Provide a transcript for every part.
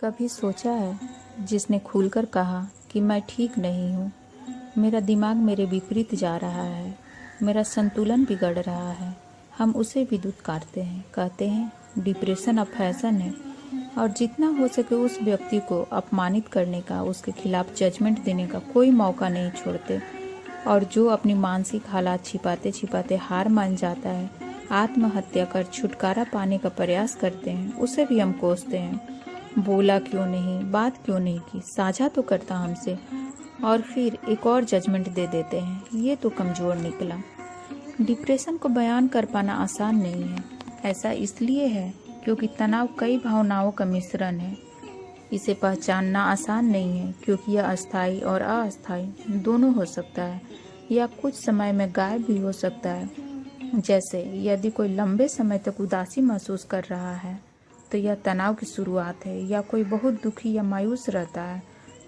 कभी सोचा है जिसने खुलकर कहा कि मैं ठीक नहीं हूँ, मेरा दिमाग मेरे विपरीत जा रहा है, मेरा संतुलन बिगड़ रहा है। हम उसे भी धुतकारते हैं, कहते हैं डिप्रेशन अब फैशन है, और जितना हो सके उस व्यक्ति को अपमानित करने का, उसके खिलाफ जजमेंट देने का कोई मौका नहीं छोड़ते। और जो अपनी मानसिक हालात छिपाते छिपाते हार मान जाता है, आत्महत्या कर छुटकारा पाने का प्रयास करते हैं, उसे भी हम कोसते हैं। बोला क्यों नहीं, बात क्यों नहीं की, साझा तो करता हमसे, और फिर एक और जजमेंट दे देते हैं, ये तो कमज़ोर निकला। डिप्रेशन को बयान कर पाना आसान नहीं है। ऐसा इसलिए है क्योंकि तनाव कई भावनाओं का मिश्रण है। इसे पहचानना आसान नहीं है क्योंकि यह अस्थायी और अस्थायी दोनों हो सकता है, या कुछ समय में गायब भी हो सकता है। जैसे यदि कोई लंबे समय तक उदासी महसूस कर रहा है तो यह तनाव की शुरुआत है, या कोई बहुत दुखी या मायूस रहता है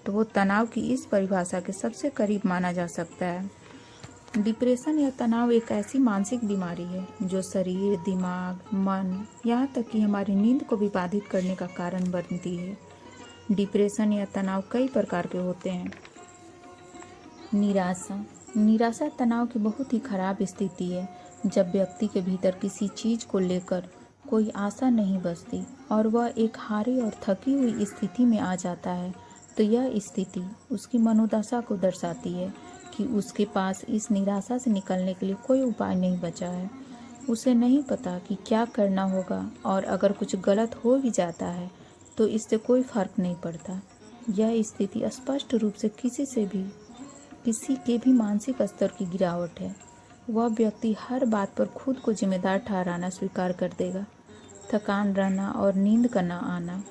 तो वो तनाव की इस परिभाषा के सबसे करीब माना जा सकता है। डिप्रेशन या तनाव एक ऐसी मानसिक बीमारी है जो शरीर, दिमाग, मन, यहाँ तक कि हमारी नींद को भी बाधित करने का कारण बनती है। डिप्रेशन या तनाव कई प्रकार के होते हैं। निराशा तनाव की बहुत ही खराब स्थिति है, जब व्यक्ति के भीतर किसी चीज को लेकर कोई आशा नहीं बचती और वह एक हारी और थकी हुई स्थिति में आ जाता है। तो यह स्थिति उसकी मनोदशा को दर्शाती है कि उसके पास इस निराशा से निकलने के लिए कोई उपाय नहीं बचा है। उसे नहीं पता कि क्या करना होगा, और अगर कुछ गलत हो भी जाता है तो इससे कोई फर्क नहीं पड़ता। यह स्थिति स्पष्ट रूप से किसी के भी मानसिक स्तर की गिरावट है। वह व्यक्ति हर बात पर खुद को जिम्मेदार ठहराना स्वीकार कर देगा। थकान रहना और नींद का न आना।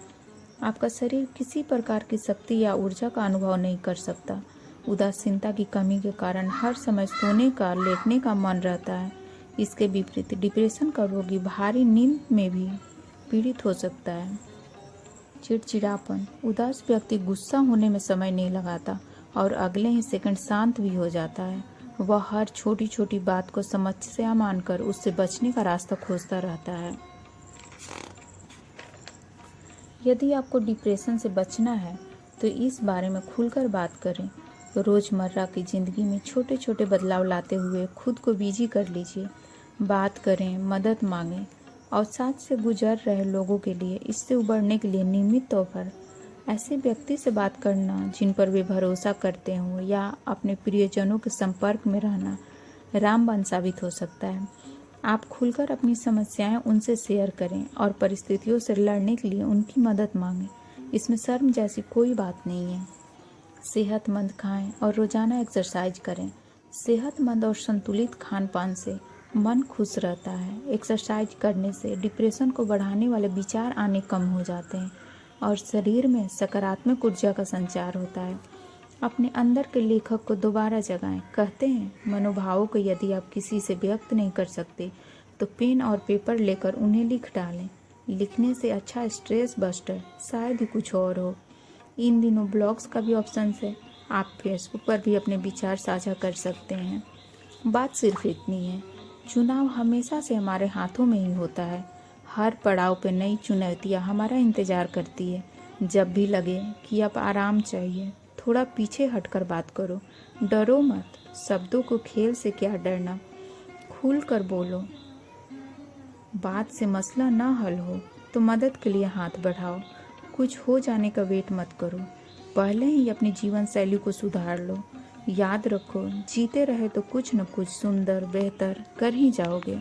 आपका शरीर किसी प्रकार की शक्ति या ऊर्जा का अनुभव नहीं कर सकता। उदासीनता की कमी के कारण हर समय सोने का, लेटने का मन रहता है। इसके विपरीत डिप्रेशन का रोगी भारी नींद में भी पीड़ित हो सकता है। चिड़चिड़ापन। उदास व्यक्ति गुस्सा होने में समय नहीं लगाता और अगले ही सेकंड शांत भी हो जाता है। वह हर छोटी छोटी बात को समस्या मानकर उससे बचने का रास्ता खोजता रहता है। यदि आपको डिप्रेशन से बचना है तो इस बारे में खुलकर बात करें। रोज़मर्रा की ज़िंदगी में छोटे छोटे बदलाव लाते हुए खुद को बिजी कर लीजिए। बात करें, मदद मांगें, और साथ से गुजर रहे लोगों के लिए इससे उबरने के लिए नियमित तौर पर ऐसे व्यक्ति से बात करना जिन पर वे भरोसा करते हों, या अपने प्रियजनों के संपर्क में रहना रामबाण साबित हो सकता है। आप खुलकर अपनी समस्याएं उनसे शेयर करें और परिस्थितियों से लड़ने के लिए उनकी मदद मांगें। इसमें शर्म जैसी कोई बात नहीं है। सेहतमंद खाएं और रोजाना एक्सरसाइज करें। सेहतमंद और संतुलित खान पान से मन खुश रहता है। एक्सरसाइज करने से डिप्रेशन को बढ़ाने वाले विचार आने कम हो जाते हैं और शरीर में सकारात्मक ऊर्जा का संचार होता है। अपने अंदर के लेखक को दोबारा जगाएं। कहते हैं, मनोभावों को यदि आप किसी से व्यक्त नहीं कर सकते तो पेन और पेपर लेकर उन्हें लिख डालें। लिखने से अच्छा स्ट्रेस बस्टर शायद ही कुछ और हो। इन दिनों ब्लॉग्स का भी ऑप्शन है, आप फेसबुक पर भी अपने विचार साझा कर सकते हैं। बात सिर्फ इतनी है, चुनाव हमेशा से हमारे हाथों में ही होता है। हर पड़ाव पे नई चुनौतियाँ हमारा इंतजार करती है। जब भी लगे कि अब आराम चाहिए, थोड़ा पीछे हटकर बात करो। डरो मत, शब्दों को खेल से क्या डरना। खुल कर बोलो। बात से मसला ना हल हो तो मदद के लिए हाथ बढ़ाओ। कुछ हो जाने का वेट मत करो, पहले ही अपनी जीवन शैली को सुधार लो। याद रखो, जीते रहे तो कुछ न कुछ सुंदर बेहतर कर ही जाओगे।